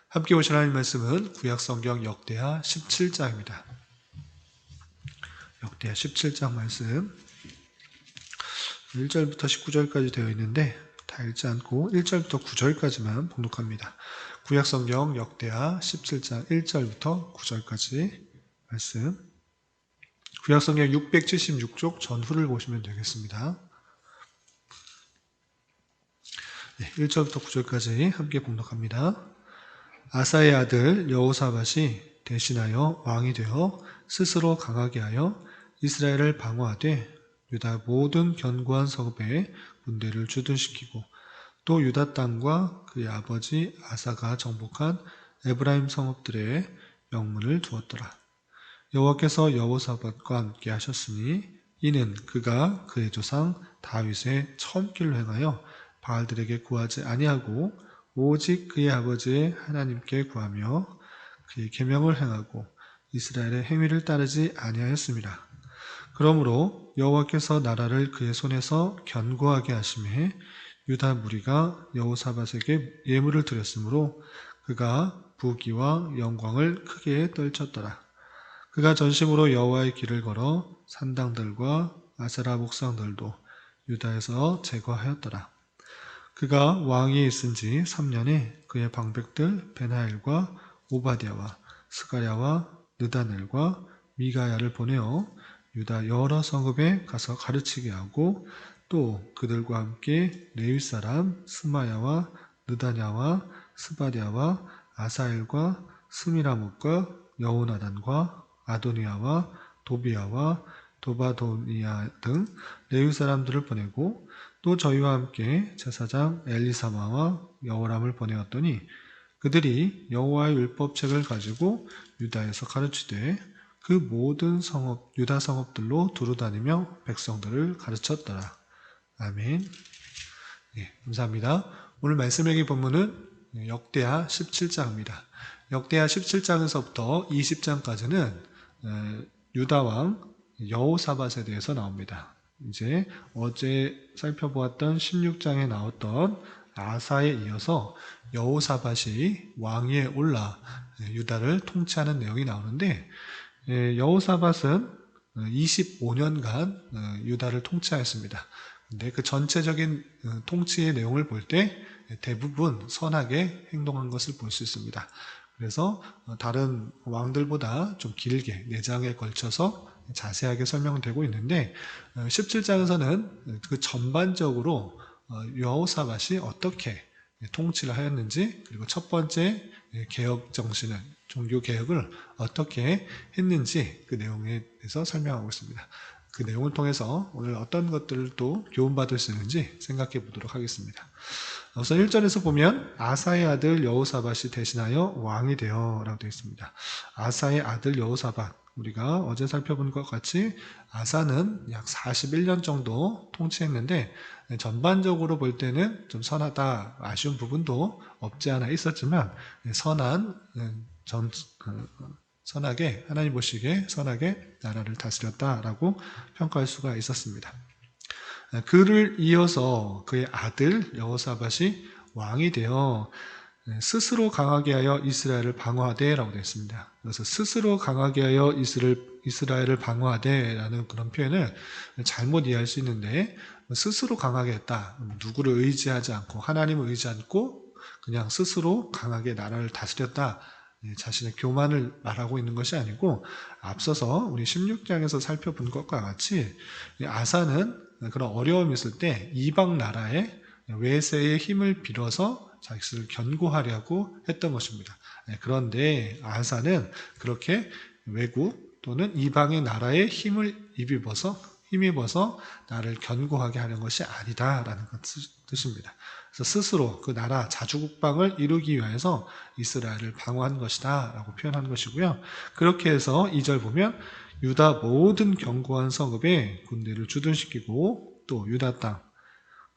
함께 보실 하나님 말씀은 구약성경 역대하 17장입니다. 역대하 17장 말씀 1절부터 19절까지 되어 있는데 다 읽지 않고 1절부터 9절까지만 봉독합니다. 구약성경 역대하 17장 1절부터 9절까지 말씀, 구약성경 676쪽 전후를 보시면 되겠습니다. 1절부터 9절까지 함께 봉독합니다. 아사의 아들 여호사밧이 대신하여 왕이 되어 스스로 강하게 하여 이스라엘을 방어하되 유다 모든 견고한 성읍에 군대를 주둔시키고 또 유다 땅과 그의 아버지 아사가 정복한 에브라임 성읍들에 명문을 두었더라. 여호와께서 여호사밧과 함께 하셨으니 이는 그가 그의 조상 다윗의 처음 길로 행하여 바알들에게 구하지 아니하고 오직 그의 아버지의 하나님께 구하며 그의 계명을 행하고 이스라엘의 행위를 따르지 아니하였습니다. 그러므로 여호와께서 나라를 그의 손에서 견고하게 하심에 유다 무리가 여호사밧에게 예물을 드렸으므로 그가 부귀와 영광을 크게 떨쳤더라. 그가 전심으로 여호와의 길을 걸어 산당들과 아세라 목상들도 유다에서 제거하였더라. 그가 왕위에 있은 지 3년에 그의 방백들 베나엘과 오바댜와 스가랴와 느다넬과 미가야를 보내어 유다 여러 성읍에 가서 가르치게 하고 또 그들과 함께 레위 사람 스마야와 느다냐와 스바랴와 아사엘과 스미라목과 여호나단과 아도니아와 도비야와 도바도니아 등 레위 사람들을 보내고 또 저희와 함께 제사장 엘리사마와 여호람을 보내었더니 그들이 여호와의 율법책을 가지고 유다에서 가르치되 그 모든 성읍 유다 성읍들로 두루다니며 백성들을 가르쳤더라. 아멘. 감사합니다. 오늘 말씀의 본문은 역대하 17장입니다. 역대하 17장에서부터 20장까지는 유다 왕 여호사밧에 대해서 나옵니다. 이제 어제 살펴보았던 16장에 나왔던 아사에 이어서 여호사밧이 왕위에 올라 유다를 통치하는 내용이 나오는데 여호사밧은 25년간 유다를 통치하였습니다. 근데 그 전체적인 통치의 내용을 볼 때 대부분 선하게 행동한 것을 볼 수 있습니다. 그래서 다른 왕들보다 좀 길게 4장에 걸쳐서 자세하게 설명되고 있는데 17장에서는 그 전반적으로 여호사밧이 어떻게 통치를 하였는지 그리고 첫 번째 개혁 정신을 종교 개혁을 어떻게 했는지 그 내용에 대해서 설명하고 있습니다. 그 내용을 통해서 오늘 어떤 것들을 또 교훈받을 수 있는지 생각해 보도록 하겠습니다. 우선 1절에서 보면 아사의 아들 여호사밧이 대신하여 왕이 되어 라고 되어 있습니다. 아사의 아들 여호사밧, 우리가 어제 살펴본 것 같이 아사는 약 41년 정도 통치했는데 전반적으로 볼 때는 좀 선하다, 아쉬운 부분도 없지 않아 있었지만 선하게 하나님 보시기에 선하게 나라를 다스렸다라고 평가할 수가 있었습니다. 그를 이어서 그의 아들 여호사밧이 왕이 되어 스스로 강하게 하여 이스라엘을 방어하되라고 되어 있습니다. 그래서 스스로 강하게 하여 이스라엘을 방어하되라는 그런 표현을 잘못 이해할 수 있는데 스스로 강하게 했다. 누구를 의지하지 않고 하나님을 의지하지 않고 그냥 스스로 강하게 나라를 다스렸다. 자신의 교만을 말하고 있는 것이 아니고 앞서서 우리 16장에서 살펴본 것과 같이 아사는 그런 어려움이 있을 때 이방 나라의 외세의 힘을 빌어서 자기를 견고하려고 했던 것입니다. 그런데 아사는 그렇게 외국 또는 이방의 나라의 힘을 힘입어서 나를 견고하게 하는 것이 아니다라는 뜻입니다. 그래서 스스로 그 나라 자주국방을 이루기 위해서 이스라엘을 방어한 것이다 라고 표현한 것이고요. 그렇게 해서 2절 보면 유다 모든 견고한 성읍에 군대를 주둔시키고 또 유다 땅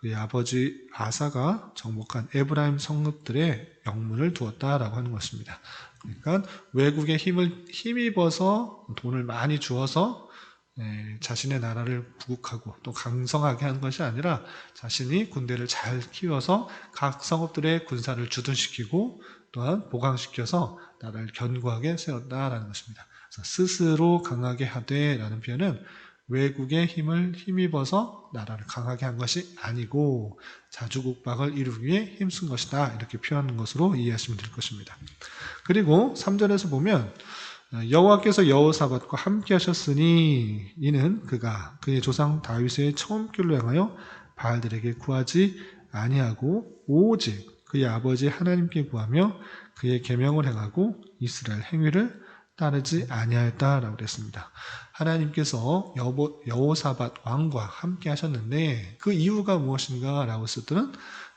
그의 아버지 아사가 정복한 에브라임 성읍들에 영문을 두었다라고 하는 것입니다. 그러니까 외국의 힘을 힘입어서 돈을 많이 주어서 자신의 나라를 부국하고 또 강성하게 한 것이 아니라 자신이 군대를 잘 키워서 각 성읍들의 군사를 주둔시키고 또한 보강시켜서 나라를 견고하게 세웠다라는 것입니다. 그래서 스스로 강하게 하되라는 표현은 외국의 힘을 힘입어서 나라를 강하게 한 것이 아니고 자주국박을 이루기 위해 힘쓴 것이다, 이렇게 표현하는 것으로 이해하시면 될 것입니다. 그리고 3절에서 보면 여호와께서 여호사밧과 함께 하셨으니 이는 그가 그의 조상 다윗의 처음길로 행하여 바알들에게 구하지 아니하고 오직 그의 아버지 하나님께 구하며 그의 계명을 행하고 이스라엘 행위를 따르지 아니하였다라고 그랬습니다. 하나님께서 여호사밧 왕과 함께 하셨는데 그 이유가 무엇인가 라고 했을 때는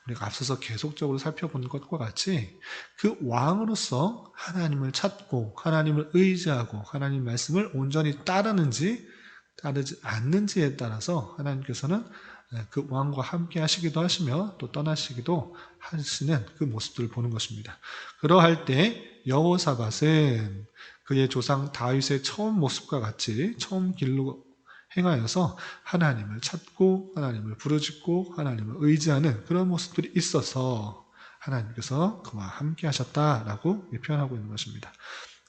우리가 앞서서 계속적으로 살펴본 것과 같이 그 왕으로서 하나님을 찾고 하나님을 의지하고 하나님 말씀을 온전히 따르는지 따르지 않는지에 따라서 하나님께서는 그 왕과 함께 하시기도 하시며 또 떠나시기도 하시는 그 모습들을 보는 것입니다. 그러할 때 여호사밧은 그의 조상 다윗의 처음 모습과 같이 처음 길로 행하여서 하나님을 찾고 하나님을 부르짖고 하나님을 의지하는 그런 모습들이 있어서 하나님께서 그와 함께 하셨다라고 표현하고 있는 것입니다.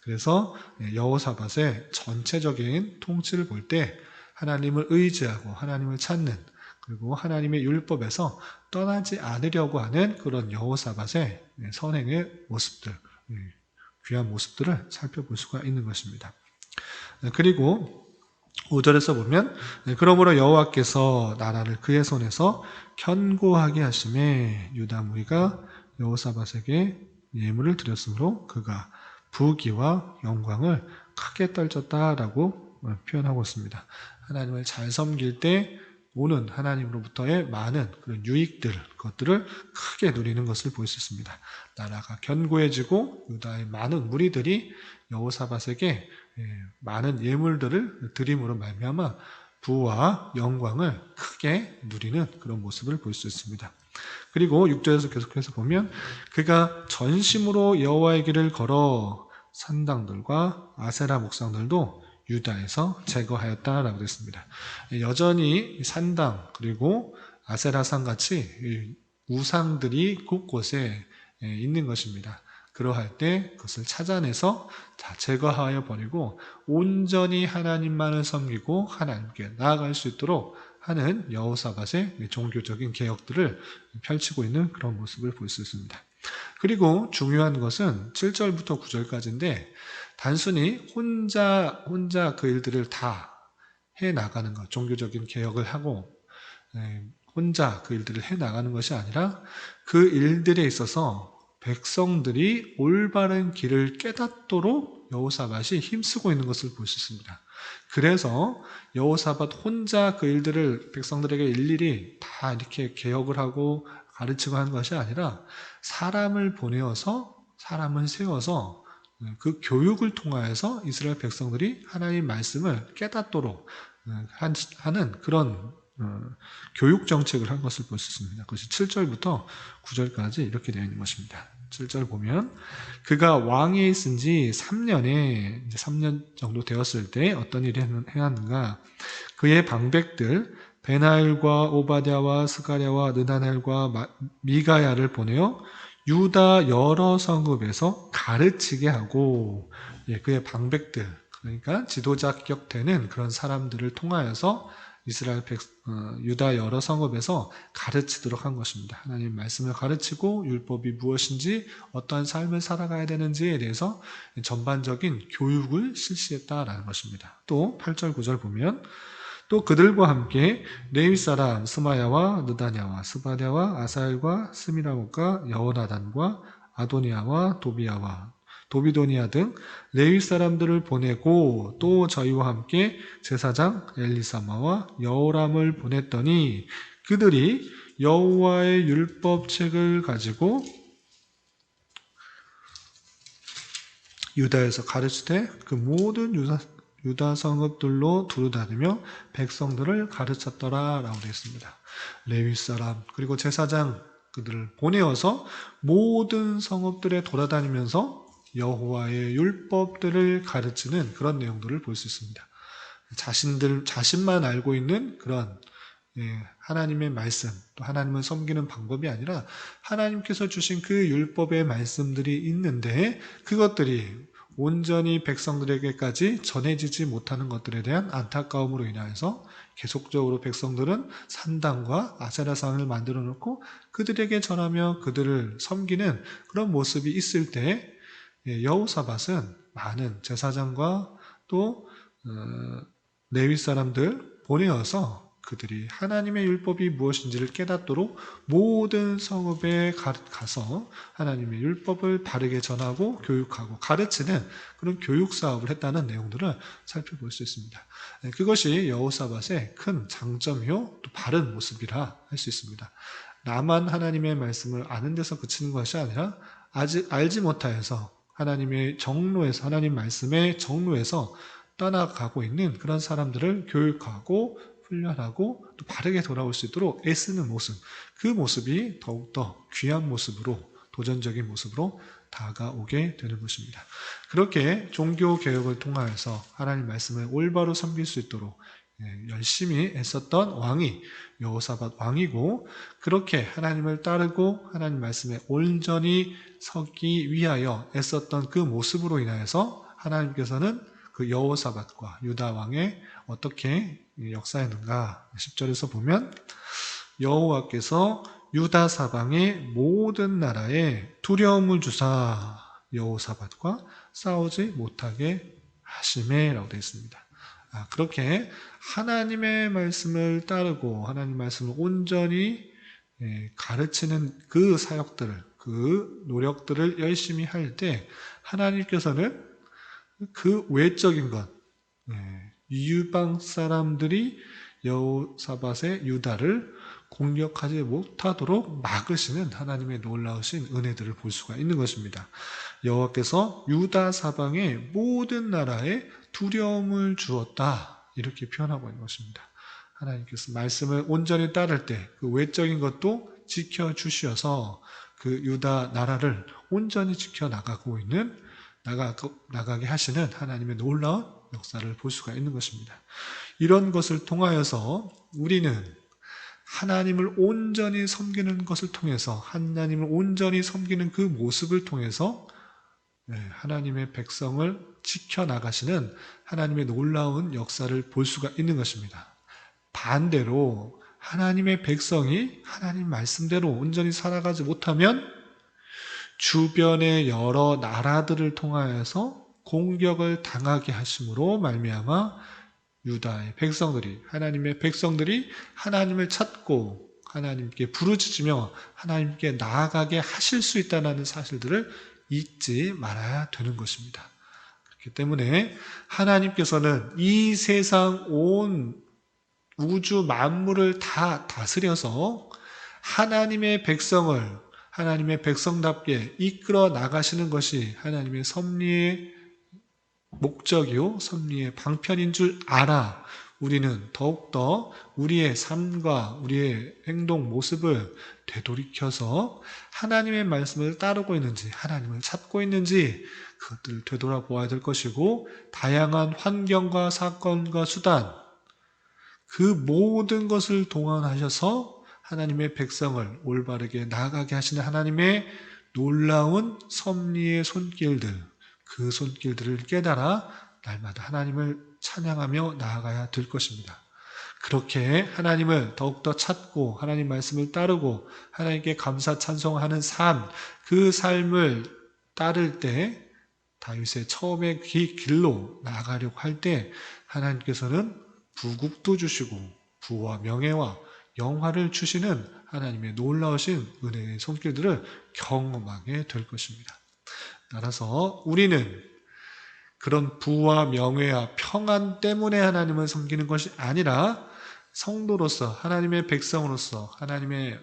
그래서 여호사밧의 전체적인 통치를 볼 때 하나님을 의지하고 하나님을 찾는 그리고 하나님의 율법에서 떠나지 않으려고 하는 그런 여호사밧의 선행의 모습들, 귀한 모습들을 살펴볼 수가 있는 것입니다. 그리고 5절에서 보면 그러므로 여호와께서 나라를 그의 손에서 견고하게 하심에 유다 무리가 여호사밧에게 예물을 드렸으므로 그가 부귀와 영광을 크게 떨쳤다라고 표현하고 있습니다. 하나님을 잘 섬길 때 오는 하나님으로부터의 많은 그런 유익들, 그것들을 크게 누리는 것을 볼 수 있습니다. 나라가 견고해지고 유다의 많은 무리들이 여호사밧에게 많은 예물들을 드림으로 말미암아 부와 영광을 크게 누리는 그런 모습을 볼 수 있습니다. 그리고 6절에서 계속해서 보면 그가 전심으로 여호와의 길을 걸어 산당들과 아세라 목상들도 유다에서 제거하였다라고 했습니다. 여전히 산당 그리고 아세라산 같이 우상들이 곳곳에 있는 것입니다. 그러할 때 그것을 찾아내서 다 제거하여 버리고 온전히 하나님만을 섬기고 하나님께 나아갈 수 있도록 하는 여호사밧의 종교적인 개혁들을 펼치고 있는 그런 모습을 볼 수 있습니다. 그리고 중요한 것은 7절부터 9절까지인데 단순히 혼자 그 일들을 다 해나가는 것, 종교적인 개혁을 하고 혼자 그 일들을 해나가는 것이 아니라 그 일들에 있어서 백성들이 올바른 길을 깨닫도록 여호사밧이 힘쓰고 있는 것을 볼 수 있습니다. 그래서 여호사밧 혼자 그 일들을 백성들에게 일일이 다 이렇게 개혁을 하고 가르치고 하는 것이 아니라 사람을 보내어서 사람을 세워서 그 교육을 통하여서 이스라엘 백성들이 하나님의 말씀을 깨닫도록 하는 그런 교육 정책을 한 것을 볼 수 있습니다. 그것이 7절부터 9절까지 이렇게 되어 있는 것입니다. 7절 보면 그가 왕에 있은 지 3년에 이제 3년 정도 되었을 때 어떤 일을 행하는가? 그의 방백들 베나엘과 오바댜와 스가랴와 느다넬과 미가야를 보내어 유다 여러 성읍에서 가르치게 하고 그의 방백들 그러니까 지도자격 되는 그런 사람들을 통하여서 이스라엘 유다 여러 성읍에서 가르치도록 한 것입니다. 하나님 말씀을 가르치고 율법이 무엇인지 어떠한 삶을 살아가야 되는지에 대해서 전반적인 교육을 실시했다라는 것입니다. 또 8절 9절 보면 또 그들과 함께 레위 사람 스마야와 느다냐와 스바랴와 아사엘과 스미라못과 여호나단과 아도니아와 도비도니아 등 레위 사람들을 보내고 또 저희와 함께 제사장 엘리사마와 여호람을 보냈더니 그들이 여호와의 율법책을 가지고 유다에서 가르치되 그 모든 유다 성읍들로 두루다니며 백성들을 가르쳤더라라고 되어 있습니다. 레위 사람 그리고 제사장 그들을 보내어서 모든 성읍들에 돌아다니면서 여호와의 율법들을 가르치는 그런 내용들을 볼 수 있습니다. 자신만 알고 있는 그런 하나님의 말씀, 또 하나님을 섬기는 방법이 아니라 하나님께서 주신 그 율법의 말씀들이 있는데 그것들이 온전히 백성들에게까지 전해지지 못하는 것들에 대한 안타까움으로 인하여서 계속적으로 백성들은 산당과 아세라상을 만들어 놓고 그들에게 전하며 그들을 섬기는 그런 모습이 있을 때 여호사밧은 많은 제사장과 또 레위 사람들 보내어서 그들이 하나님의 율법이 무엇인지를 깨닫도록 모든 성읍에 가서 하나님의 율법을 바르게 전하고 교육하고 가르치는 그런 교육 사업을 했다는 내용들을 살펴볼 수 있습니다. 그것이 여호사밧의 큰 장점이요 또 바른 모습이라 할 수 있습니다. 나만 하나님의 말씀을 아는 데서 그치는 것이 아니라 아직 알지 못하여서 하나님의 정로에서 하나님 말씀의 정로에서 떠나가고 있는 그런 사람들을 교육하고 훈련하고 또 바르게 돌아올 수 있도록 애쓰는 모습, 그 모습이 더욱더 귀한 모습으로 도전적인 모습으로 다가오게 되는 것입니다. 그렇게 종교개혁을 통하여서 하나님 말씀을 올바로 섬길 수 있도록 열심히 애썼던 왕이 여호사밧 왕이고 그렇게 하나님을 따르고 하나님 말씀에 온전히 서기 위하여 애썼던 그 모습으로 인하여서 하나님께서는 그 여호사밧과 유다 왕의 어떻게 역사했는가 10절에서 보면 여호와께서 유다 사방의 모든 나라에 두려움을 주사 여호사밧과 싸우지 못하게 하시매라고 되어 있습니다. 그렇게 하나님의 말씀을 따르고 하나님 말씀을 온전히 가르치는 그 사역들을 그 노력들을 열심히 할 때 하나님께서는 그 외적인 것 이방 사람들이 여호사밧의 유다를 공격하지 못하도록 막으시는 하나님의 놀라우신 은혜들을 볼 수가 있는 것입니다. 여호와께서 유다 사방의 모든 나라에 두려움을 주었다 이렇게 표현하고 있는 것입니다. 하나님께서 말씀을 온전히 따를 때 그 외적인 것도 지켜주셔서 그 유다 나라를 온전히 지켜나가고 있는 나가게 하시는 하나님의 놀라운 역사를 볼 수가 있는 것입니다. 이런 것을 통하여서 우리는 하나님을 온전히 섬기는 것을 통해서 하나님을 온전히 섬기는 그 모습을 통해서 하나님의 백성을 지켜나가시는 하나님의 놀라운 역사를 볼 수가 있는 것입니다. 반대로 하나님의 백성이 하나님 말씀대로 온전히 살아가지 못하면 주변의 여러 나라들을 통하여서 공격을 당하게 하심으로 말미암아 유다의 백성들이 하나님의 백성들이 하나님을 찾고 하나님께 부르짖으며 하나님께 나아가게 하실 수 있다는 사실들을 잊지 말아야 되는 것입니다. 그렇기 때문에 하나님께서는 이 세상 온 우주 만물을 다 다스려서 하나님의 백성을 하나님의 백성답게 이끌어 나가시는 것이 하나님의 섭리의 목적이요 섭리의 방편인 줄 알아 우리는 더욱더 우리의 삶과 우리의 행동 모습을 되돌이켜서 하나님의 말씀을 따르고 있는지 하나님을 찾고 있는지 그것들을 되돌아보아야 될 것이고 다양한 환경과 사건과 수단 그 모든 것을 동원하셔서 하나님의 백성을 올바르게 나아가게 하시는 하나님의 놀라운 섭리의 손길들 그 손길들을 깨달아 날마다 하나님을 찬양하며 나아가야 될 것입니다. 그렇게 하나님을 더욱더 찾고 하나님 말씀을 따르고 하나님께 감사 찬송하는 삶, 그 삶을 따를 때 다윗의 처음에 그 길로 나아가려고 할 때 하나님께서는 부국도 주시고 부와 명예와 영화를 주시는 하나님의 놀라우신 은혜의 손길들을 경험하게 될 것입니다. 따라서 우리는 그런 부와 명예와 평안 때문에 하나님을 섬기는 것이 아니라 성도로서 하나님의 백성으로서 하나님의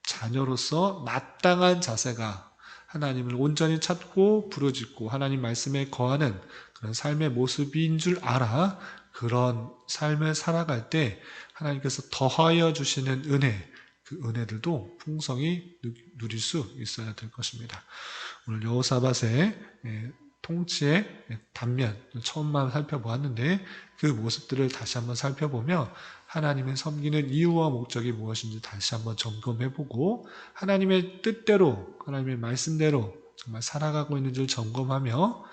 자녀로서 마땅한 자세가 하나님을 온전히 찾고 부르짖고 하나님 말씀에 거하는 그런 삶의 모습인 줄 알아 그런 삶을 살아갈 때 하나님께서 더하여 주시는 은혜 그 은혜들도 풍성히 누릴 수 있어야 될 것입니다. 오늘 여호사밧의 통치의 단면, 처음만 살펴보았는데 그 모습들을 다시 한번 살펴보며 하나님의 섬기는 이유와 목적이 무엇인지 다시 한번 점검해보고 하나님의 뜻대로, 하나님의 말씀대로 정말 살아가고 있는지를 점검하며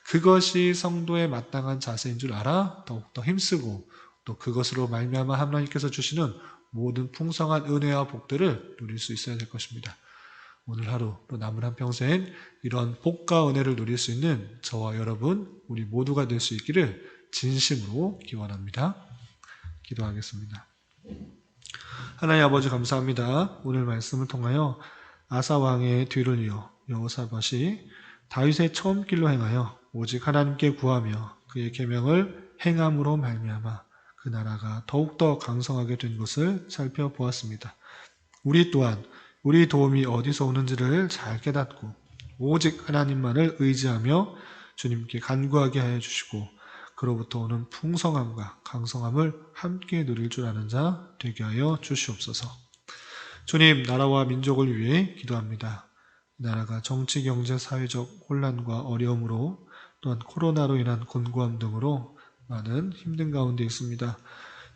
그것이 성도의 마땅한 자세인 줄 알아 더욱더 힘쓰고 또 그것으로 말미암아 하나님께서 주시는 모든 풍성한 은혜와 복들을 누릴 수 있어야 될 것입니다. 오늘 하루 또 남은 한평생 이런 복과 은혜를 누릴 수 있는 저와 여러분 우리 모두가 될 수 있기를 진심으로 기원합니다. 기도하겠습니다. 하나님 아버지 감사합니다. 오늘 말씀을 통하여 아사 왕의 뒤를 이어 여호사밧이 다윗의 처음 길로 행하여 오직 하나님께 구하며 그의 계명을 행함으로 말미암아 그 나라가 더욱더 강성하게 된 것을 살펴보았습니다. 우리 또한 우리 도움이 어디서 오는지를 잘 깨닫고 오직 하나님만을 의지하며 주님께 간구하게 하여 주시고 그로부터 오는 풍성함과 강성함을 함께 누릴 줄 아는 자 되게 하여 주시옵소서. 주님, 나라와 민족을 위해 기도합니다. 나라가 정치, 경제, 사회적 혼란과 어려움으로 또한 코로나로 인한 곤고함 등으로 많은 힘든 가운데 있습니다.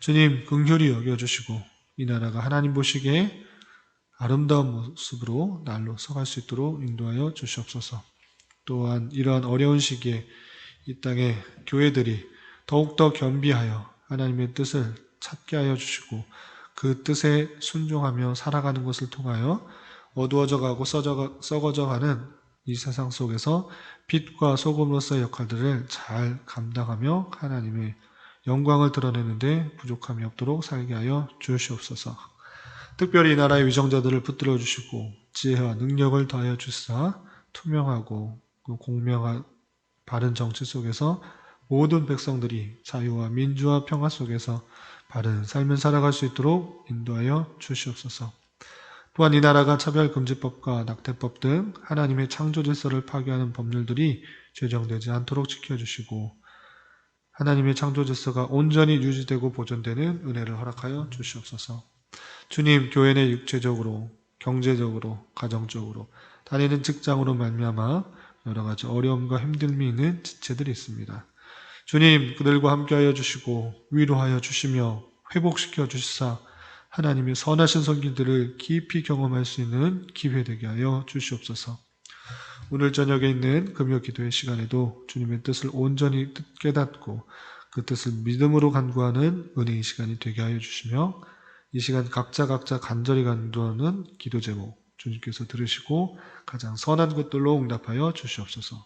주님, 긍휼히 여겨주시고 이 나라가 하나님 보시기에 아름다운 모습으로 날로 서갈 수 있도록 인도하여 주시옵소서. 또한 이러한 어려운 시기에 이 땅의 교회들이 더욱더 겸비하여 하나님의 뜻을 찾게 하여 주시고 그 뜻에 순종하며 살아가는 것을 통하여 어두워져 가고 썩어져 가는 이 세상 속에서 빛과 소금으로서의 역할들을 잘 감당하며 하나님의 영광을 드러내는데 부족함이 없도록 살게 하여 주시옵소서. 특별히 이 나라의 위정자들을 붙들어 주시고 지혜와 능력을 더하여 주사 투명하고 공명한 바른 정치 속에서 모든 백성들이 자유와 민주와 평화 속에서 바른 삶을 살아갈 수 있도록 인도하여 주시옵소서. 또한 이 나라가 차별금지법과 낙태법 등 하나님의 창조 질서를 파괴하는 법률들이 제정되지 않도록 지켜주시고 하나님의 창조 질서가 온전히 유지되고 보존되는 은혜를 허락하여 주시옵소서. 주님, 교회 내 육체적으로, 경제적으로, 가정적으로, 다니는 직장으로 말미암아 여러 가지 어려움과 힘듦이 있는 지체들이 있습니다. 주님, 그들과 함께하여 주시고 위로하여 주시며 회복시켜 주시사 하나님의 선하신 손길들을 깊이 경험할 수 있는 기회 되게 하여 주시옵소서. 오늘 저녁에 있는 금요 기도의 시간에도 주님의 뜻을 온전히 깨닫고 그 뜻을 믿음으로 간구하는 은혜의 시간이 되게 하여 주시며 이 시간 각자 간절히 간구하는 기도 제목 주님께서 들으시고 가장 선한 것들로 응답하여 주시옵소서.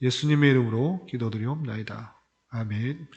예수님의 이름으로 기도드리옵나이다. 아멘.